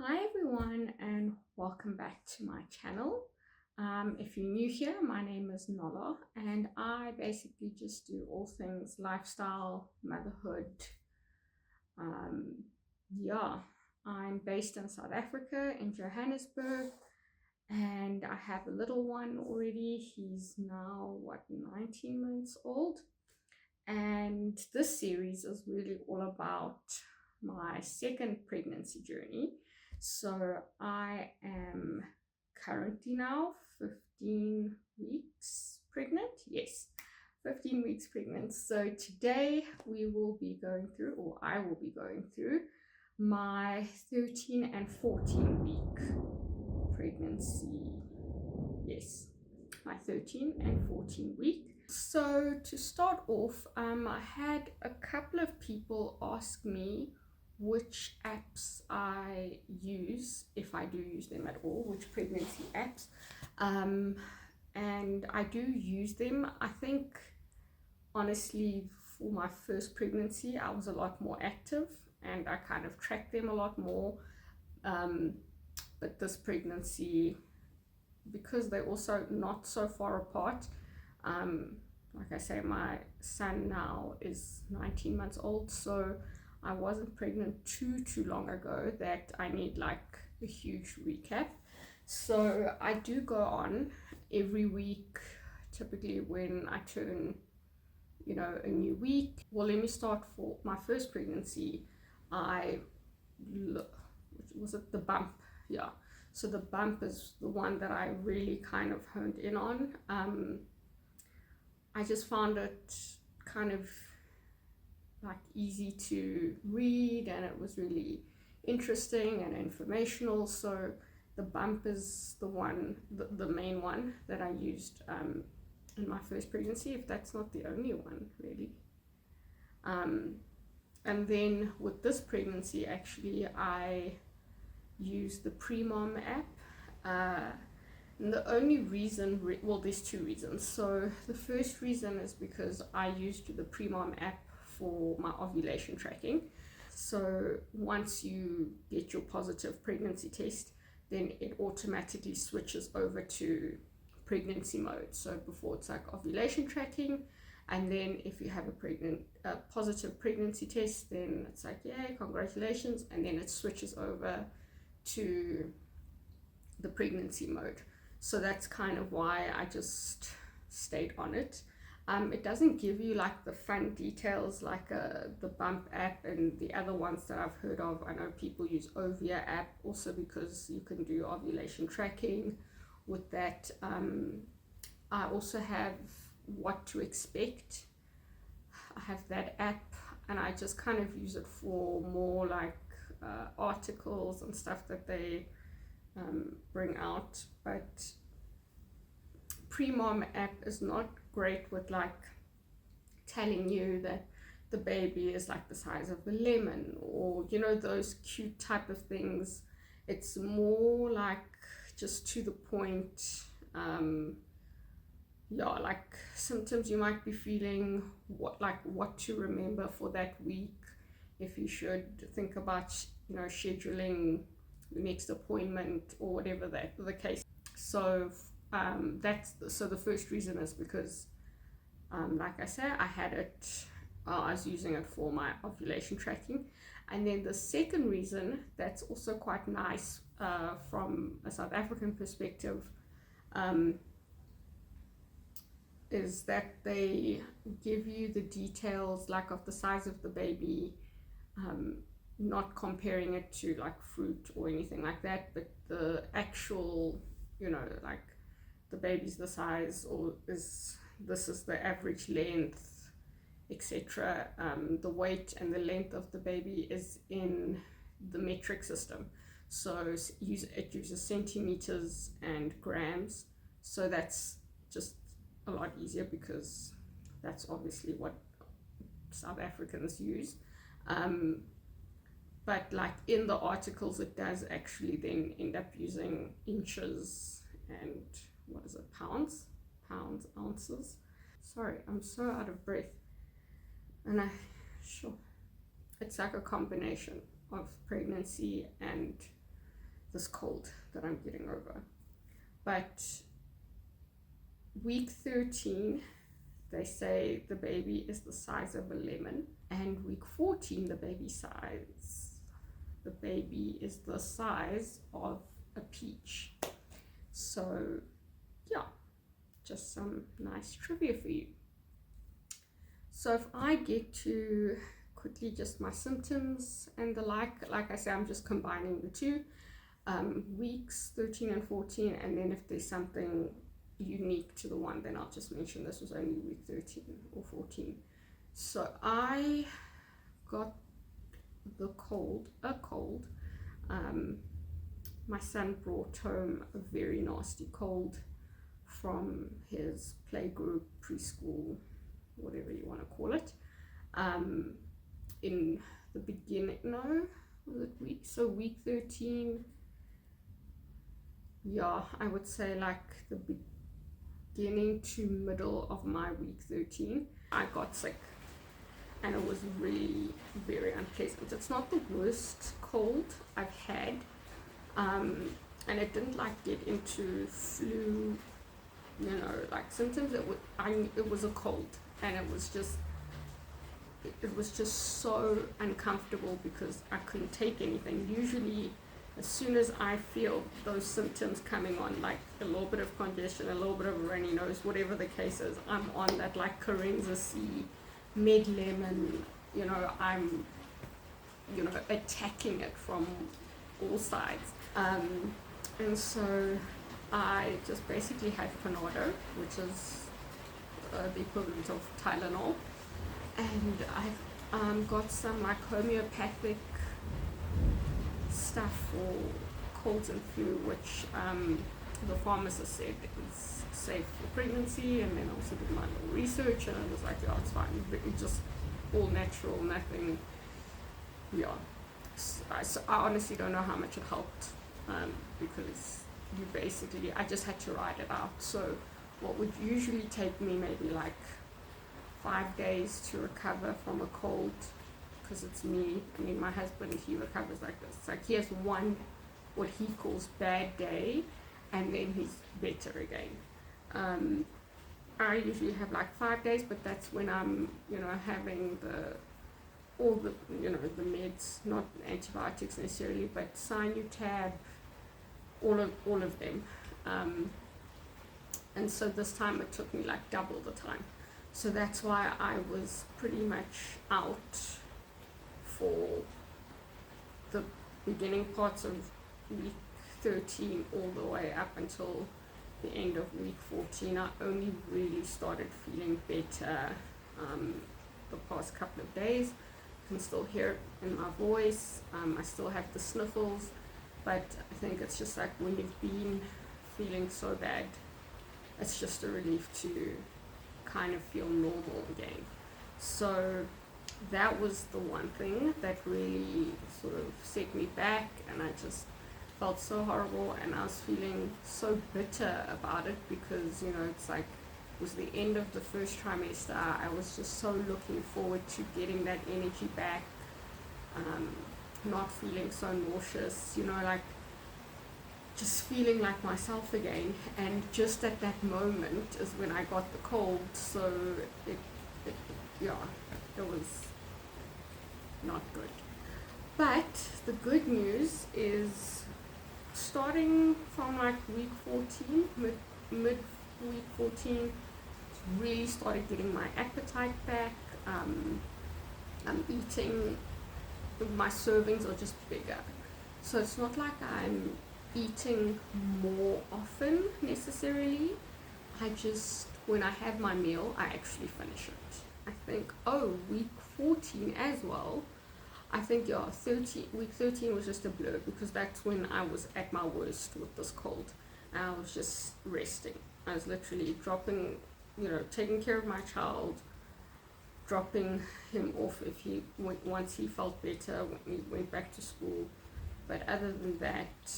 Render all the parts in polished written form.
Hi everyone and welcome back to my channel. If you're new here, my name is Nola and I basically just do all things lifestyle, motherhood. Um, yeah, I'm based in South Africa, in Johannesburg, and I have a little one already. He's now, 19 months old. And this series is really all about my second pregnancy journey. So I am currently now 15 weeks pregnant. Yes, 15 weeks pregnant. So today we will be going through, or I will be going through, my 13 and 14 week pregnancy. Yes, my 13 and 14 week. So to start off, I had a couple of people ask me which apps I use, if I do use them at all, which pregnancy apps. And I do use them. I think, honestly, for my first pregnancy, I was a lot more active and I kind of tracked them a lot more. But this pregnancy, because they're also not so far apart, like I say, my son now is 19 months old, so I wasn't pregnant too long ago that I need like a huge recap. So I do go on every week, typically when I turn, a new week. Well, let me start. For my first pregnancy, was it the bump? Yeah. So the bump is the one that I really kind of honed in on. I just found it kind of like easy to read, and it was really interesting and informational. So the bump is the one, the main one that I used in my first pregnancy, if that's not the only one, really. And then with this pregnancy, actually, I used the Pre-Mom app. And the only reason, well, there's two reasons. So the first reason is because I used the Pre-Mom app for my ovulation tracking. So once you get your positive pregnancy test, then it automatically switches over to pregnancy mode. So before, it's like ovulation tracking, and then if you have a positive pregnancy test, then it's like, yay, congratulations, and then it switches over to the pregnancy mode. So that's kind of why I just stayed on it. It doesn't give you like the fun details like the Bump app and the other ones that I've heard of. I know people use Ovia app also because you can do ovulation tracking with that. I also have What to Expect. I have that app, and I just kind of use it for more like articles and stuff that they bring out. But Pre-Mom app is not great with like telling you that the baby is like the size of a lemon, or those cute type of things. It's more like just to the point. Like symptoms you might be feeling, what to remember for that week, if you should think about scheduling the next appointment or whatever the case. So the first reason is because like I said, I was using it for my ovulation tracking. And then the second reason that's also quite nice from a South African perspective is that they give you the details like of the size of the baby, not comparing it to like fruit or anything like that, but the actual, like the baby's the size, or this is the average length, etc. The weight and the length of the baby is in the metric system, so it uses centimeters and grams. So that's just a lot easier because that's obviously what South Africans use. But like in the articles, it does actually then end up using inches and what is it, pounds, ounces. Sorry, I'm so out of breath. And sure, it's like a combination of pregnancy and this cold that I'm getting over. But week 13, they say the baby is the size of a lemon, and week 14, the baby is the size of a peach. So yeah, just some nice trivia for you. So if I get to quickly just my symptoms and the like I say, I'm just combining the two, weeks 13 and 14, and then if there's something unique to the one, then I'll just mention this was only week 13 or 14. So I got a cold. My son brought home a very nasty cold from his playgroup, preschool, whatever you want to call it, in the beginning, no, was it week 13, yeah, I would say like the beginning to middle of my week 13, I got sick, and it was really very unpleasant. It's not the worst cold I've had, and it didn't like get into flu, like symptoms. It was a cold, and it was just so uncomfortable because I couldn't take anything. Usually as soon as I feel those symptoms coming on, like a little bit of congestion, a little bit of a runny nose, whatever the case is, I'm on that like Carenza C, med lemon, I'm attacking it from all sides. And so I just basically had Panado, which is the equivalent of Tylenol, and I've got some like homeopathic stuff for colds and flu, which the pharmacist said is safe for pregnancy, and then also did my little research, and it was like, yeah, it's fine, it's just all natural, nothing, yeah. So I honestly don't know how much it helped, because I just had to ride it out. So what would usually take me maybe like 5 days to recover from a cold, because it's me, my husband, he recovers like this. It's like he has one, what he calls bad day, and then he's better again. I usually have like 5 days, but that's when I'm, having all the meds, not antibiotics necessarily, but Sinutab, all of them. And so this time it took me like double the time. So that's why I was pretty much out for the beginning parts of week 13 all the way up until the end of week 14. I only really started feeling better the past couple of days. You can still hear it in my voice. I still have the sniffles, but I think it's just like when you've been feeling so bad, it's just a relief to kind of feel normal again. So that was the one thing that really sort of set me back, and I just felt so horrible, and I was feeling so bitter about it because it's like it was the end of the first trimester. I was just so looking forward to getting that energy back, not feeling so nauseous, like just feeling like myself again. And just at that moment is when I got the cold, so it was not good. But the good news is, starting from like week 14, mid week 14, really started getting my appetite back. I'm eating, my servings are just bigger, so it's not like I'm eating more often necessarily. I just, when I have my meal, I actually finish it. I think, week 14 as well, I think, week 13 was just a blur, because that's when I was at my worst with this cold. I was just resting. I was literally dropping, taking care of my child, dropping him off once he felt better, when he went back to school. But other than that,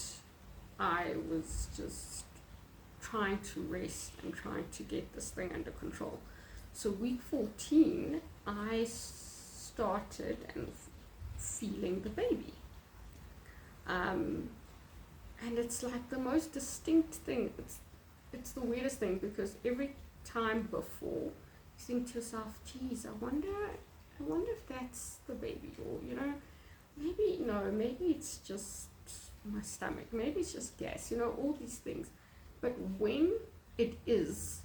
I was just trying to rest and trying to get this thing under control. So week 14, I started feeling the baby. and it's like the most distinct thing. It's the weirdest thing, because every time before you think to yourself, geez, I wonder if that's the baby, or maybe it's just my stomach, maybe it's just gas, all these things. But when it is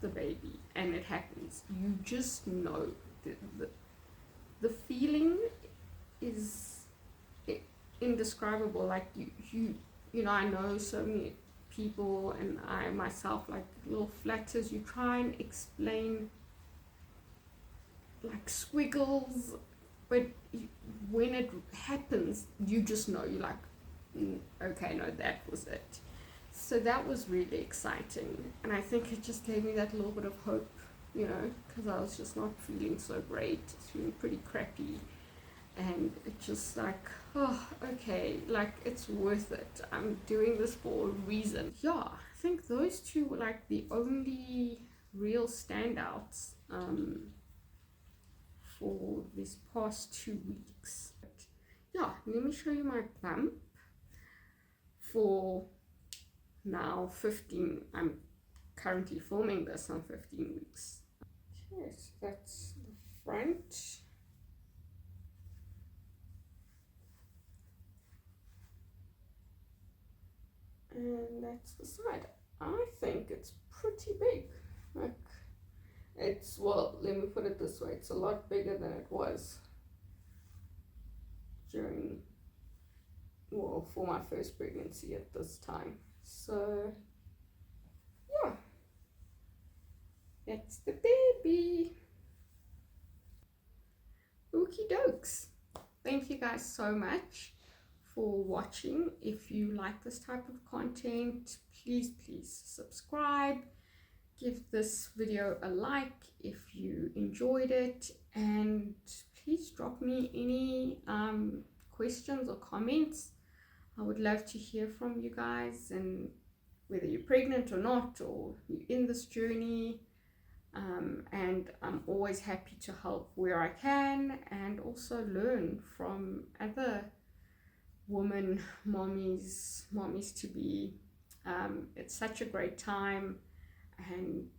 the baby and it happens, you just know the feeling is indescribable. Like I know so many people, and I myself, like little flatters, you try and explain like squiggles, but when it happens, you just know. You're like, okay, no, that was it. So that was really exciting, and I think it just gave me that little bit of hope, because I was just not feeling so great, feeling pretty crappy, and it just like, oh, okay, like it's worth it. I'm doing this for a reason. Yeah, I think those two were like the only real standouts for this past 2 weeks. But yeah, let me show you my bump for now 15. I'm currently filming this on 15 weeks. Okay, so that's the front. And that's the side. I think it's pretty big. Like, well, let me put it this way, it's a lot bigger than it was for my first pregnancy at this time. So yeah, that's the baby. Okie dokes. Thank you guys so much for watching. If you like this type of content, please subscribe, give this video a like if you enjoyed it, and please drop me any questions or comments. I would love to hear from you guys, and whether you're pregnant or not, or you're in this journey. And I'm always happy to help where I can, and also learn from other women, mommies to be. It's such a great time, and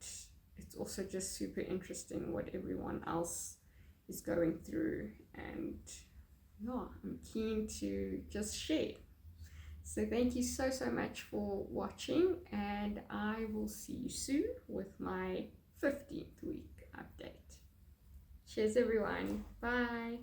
it's also just super interesting what everyone else is going through, and yeah, I'm keen to just share. So thank you so much for watching, and I will see you soon with my 15th week update. Cheers everyone. Bye.